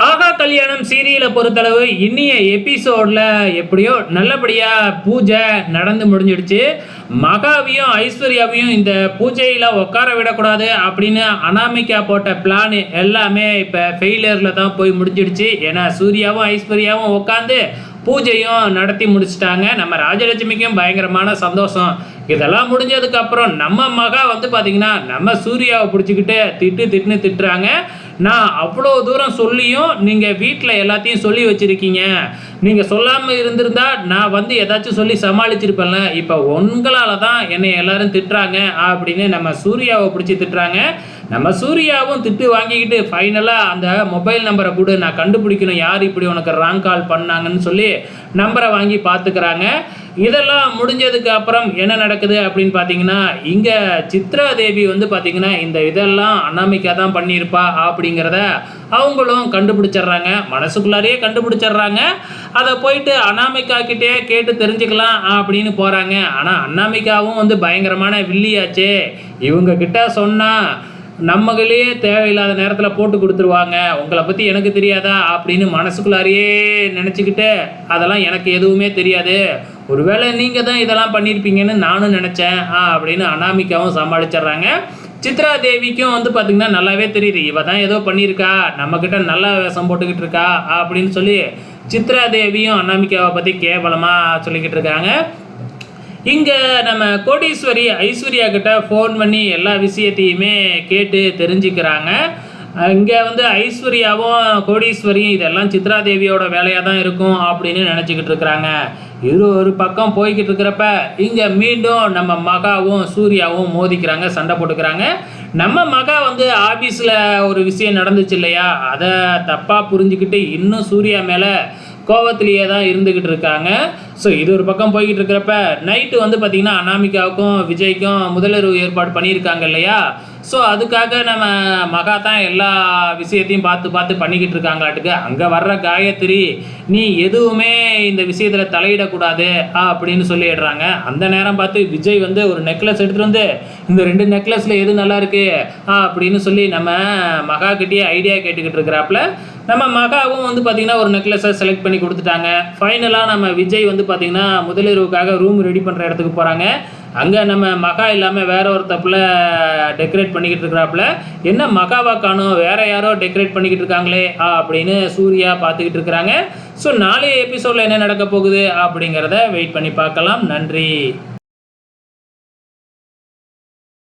ஆகா கல்யாணம் சீரியலை பொறுத்தளவு இன்னிய எபிசோட்ல எப்படியோ நல்லபடியா பூஜை நடந்து முடிஞ்சிடுச்சு. மகாவையும் ஐஸ்வர்யாவையும் இந்த பூஜையில உட்கார விடக்கூடாது அப்படின்னு அனாமிகா போட்ட பிளான் எல்லாமே இப்ப ஃபெயிலியர்ல தான் போய் முடிஞ்சிடுச்சு. ஏன்னா சூர்யாவும் ஐஸ்வர்யாவும் உட்காந்து பூஜையும் நடத்தி முடிச்சிட்டாங்க. நம்ம ராஜலட்சுமிக்கும் பயங்கரமான சந்தோஷம். இதெல்லாம் முடிஞ்சதுக்கு அப்புறம் நம்ம மகா வந்து பார்த்தீங்கன்னா நம்ம சூர்யாவை பிடிச்சிக்கிட்டு திட்டுன்னு திட்டுறாங்க. நான் அவ்வளோ தூரம் சொல்லியும் நீங்கள் வீட்டில் எல்லாத்தையும் சொல்லி வச்சுருக்கீங்க. நீங்கள் சொல்லாமல் இருந்திருந்தா நான் வந்து ஏதாச்சும் சொல்லி சமாளிச்சிருப்பேன்ல. இப்போ உங்களால் தான் என்னை எல்லாரும் திட்டுறாங்க அப்படின்னு நம்ம சூர்யாவை பிடிச்சி திட்டுறாங்க. நம்ம சூர்யாவும் திட்டு வாங்கிக்கிட்டு ஃபைனலாக அந்த மொபைல் நம்பரை கூட நான் கண்டுபிடிக்கணும் யார் இப்படி உனக்கு ராங் கால் பண்ணாங்கன்னு சொல்லி நம்பரை வாங்கி பார்த்துக்கிறாங்க. இதெல்லாம் முடிஞ்சதுக்கு அப்புறம் என்ன நடக்குது அப்படின்னு பார்த்தீங்கன்னா, இங்கே சித்ரா தேவி வந்து பார்த்தீங்கன்னா இந்த இதெல்லாம் அனாமிகா தான் பண்ணியிருப்பா அப்படிங்கிறத அவங்களும் கண்டுபிடிச்சிட்றாங்க. மனசுக்குள்ளாரையே கண்டுபிடிச்சிட்றாங்க. அதை போயிட்டு அனாமிகா கிட்டே கேட்டு தெரிஞ்சுக்கலாம் அப்படின்னு போகிறாங்க. ஆனால் அனாமிகாவும் வந்து பயங்கரமான வில்லியாச்சே. இவங்க கிட்ட சொன்னால் நம்மளையே தேவையில்லாத நேரத்தில் போட்டு கொடுத்துருவாங்க. உங்களை பற்றி எனக்கு தெரியாதா அப்படின்னு மனசுக்குள்ளாரையே நினச்சிக்கிட்டு அதெல்லாம் எனக்கு எதுவுமே தெரியாது, ஒருவேளை நீங்கள் தான் இதெல்லாம் பண்ணியிருப்பீங்கன்னு நானும் நினச்சேன் அப்படின்னு அனாமிகாவும் சமாளிச்சிட்றாங்க. சித்ரா தேவிக்கும் வந்து பார்த்திங்கன்னா நல்லாவே தெரியுது இவ தான் ஏதோ பண்ணியிருக்கா, நம்மக்கிட்ட நல்லா வேஷம் போட்டுக்கிட்டு இருக்கா அப்படின்னு சொல்லி சித்ரா தேவியும் அனாமிகாவை பற்றி கேவலமாக சொல்லிக்கிட்டு இருக்காங்க. இங்கே நம்ம கோடீஸ்வரி ஐஸ்வர்யா கிட்ட ஃபோன் பண்ணி எல்லா விஷயத்தையுமே கேட்டு தெரிஞ்சுக்கிறாங்க. இங்கே வந்து ஐஸ்வர்யாவும் கோடீஸ்வரியும் இதெல்லாம் சித்ரா தேவியோட வேலையாக தான் இருக்கும் அப்படின்னு நினச்சிக்கிட்டு இருக்கிறாங்க. இது ஒரு பக்கம் போய்கிட்டு இருக்கிறப்ப இங்கே மீண்டும் நம்ம மகாவும் சூர்யாவும் மோதிக்கிறாங்க, சண்டை போட்டுக்கிறாங்க. நம்ம மகா வந்து ஆஃபீஸில் ஒரு விஷயம் நடந்துச்சு இல்லையா, அதை தப்பாக புரிஞ்சுக்கிட்டு இன்னும் சூர்யா மேலே கோவத்திலேயே தான் இருந்துக்கிட்டு இருக்காங்க. ஸோ இது ஒரு பக்கம் போய்கிட்டு இருக்கிறப்ப நைட்டு வந்து பார்த்திங்கன்னா அனாமிகாவுக்கும் விஜய்க்கும் முதலிரவு ஏற்பாடு பண்ணியிருக்காங்க இல்லையா. ஸோ அதுக்காக நம்ம மகா தான் எல்லா விஷயத்தையும் பார்த்து பண்ணிக்கிட்டு இருக்காங்களாட்டுக்கு. அங்கே வர்ற காயத்ரி நீ எதுவுமே இந்த விஷயத்தில் தலையிடக்கூடாது அப்படின்னு சொல்லிடுறாங்க. அந்த நேரம் பார்த்து விஜய் வந்து ஒரு நெக்லஸ் எடுத்துகிட்டு வந்து இந்த 2 நெக்லஸில் எது நல்லா இருக்கு அப்படின்னு சொல்லி நம்ம மகா கிட்டேயே ஐடியா கேட்டுக்கிட்டு இருக்கிறாப்புல. நம்ம மகாவும் வந்து பார்த்திங்கன்னா ஒரு நெக்லஸை செலக்ட் பண்ணி கொடுத்துட்டாங்க. ஃபைனலாக நம்ம விஜய் வந்து பார்த்திங்கன்னா முதலிரவுக்காக ரூம் ரெடி பண்ணுற இடத்துக்கு போகிறாங்க. அங்கே நம்ம மகா இல்லாமல் வேற ஒரு தப்பில் டெக்கரேட் பண்ணிக்கிட்டு இருக்கிறாப்புல. என்ன மகாவா காணும், வேற யாரோ டெக்கரேட் பண்ணிக்கிட்டு இருக்காங்களே அப்படின்னு சூர்யா பார்த்துக்கிட்டு இருக்கிறாங்க. ஸோ நாளைய எபிசோடில் என்ன நடக்க போகுது அப்படிங்கிறத வெயிட் பண்ணி பார்க்கலாம். நன்றி.